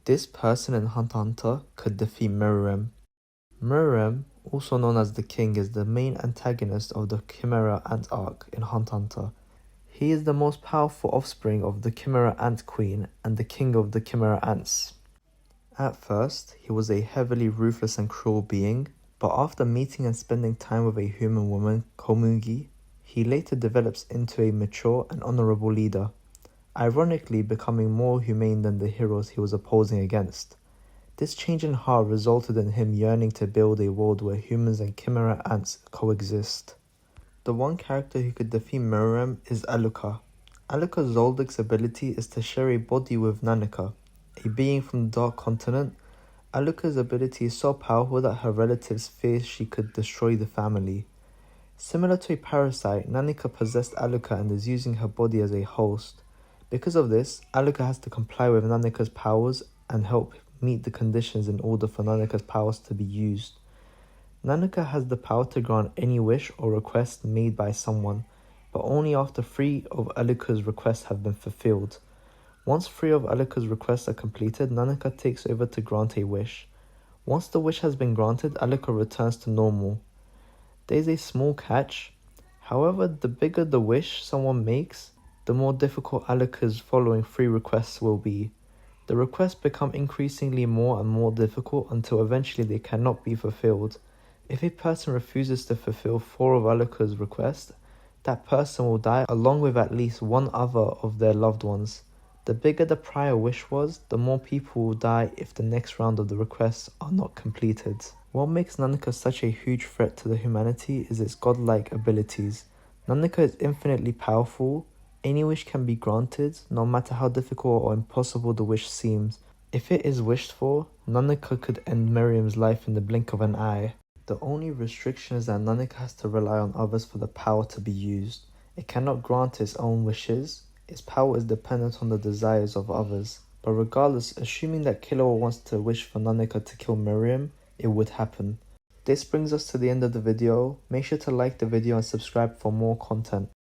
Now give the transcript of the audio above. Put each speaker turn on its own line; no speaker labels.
This person in Hunter x Hunter could defeat Meruem. Meruem, also known as the King, is the main antagonist of the Chimera Ant arc in Hunter x Hunter. He is the most powerful offspring of the Chimera Ant Queen and the King of the Chimera Ants. At first, he was a heavily ruthless and cruel being, but after meeting and spending time with a human woman, Komugi, he later develops into a mature and honorable leader, ironically becoming more humane than the heroes he was opposing against. This change in heart resulted in him yearning to build a world where humans and Chimera Ants coexist. The one character who could defeat Meruem is Aluka. Aluka Zoldik's ability is to share a body with Nanika, a being from the Dark Continent. Aluka's ability is so powerful that her relatives fear she could destroy the family. Similar to a parasite, Nanika possessed Aluka and is using her body as a host. Because of this, Aluka has to comply with Nanika's powers and help meet the conditions in order for Nanika's powers to be used. Nanika has the power to grant any wish or request made by someone, but only after 3 of Aluka's requests have been fulfilled. Once 3 of Aluka's requests are completed, Nanika takes over to grant a wish. Once the wish has been granted, Aluka returns to normal. There is a small catch. However, the bigger the wish someone makes, the more difficult Aluka's following 3 requests will be. The requests become increasingly more and more difficult until eventually they cannot be fulfilled. If a person refuses to fulfill 4 of Aluka's requests, that person will die along with at least 1 other of their loved ones. The bigger the prior wish was, the more people will die if the next round of the requests are not completed. What makes Nanika such a huge threat to the humanity is its godlike abilities. Nanika is infinitely powerful. Any wish can be granted, no matter how difficult or impossible the wish seems. If it is wished for, Nanika could end Meruem's life in the blink of an eye. The only restriction is that Nanika has to rely on others for the power to be used. It cannot grant its own wishes. Its power is dependent on the desires of others. But regardless, assuming that Killua wants to wish for Nanika to kill Meruem, it would happen. This brings us to the end of the video. Make sure to like the video and subscribe for more content.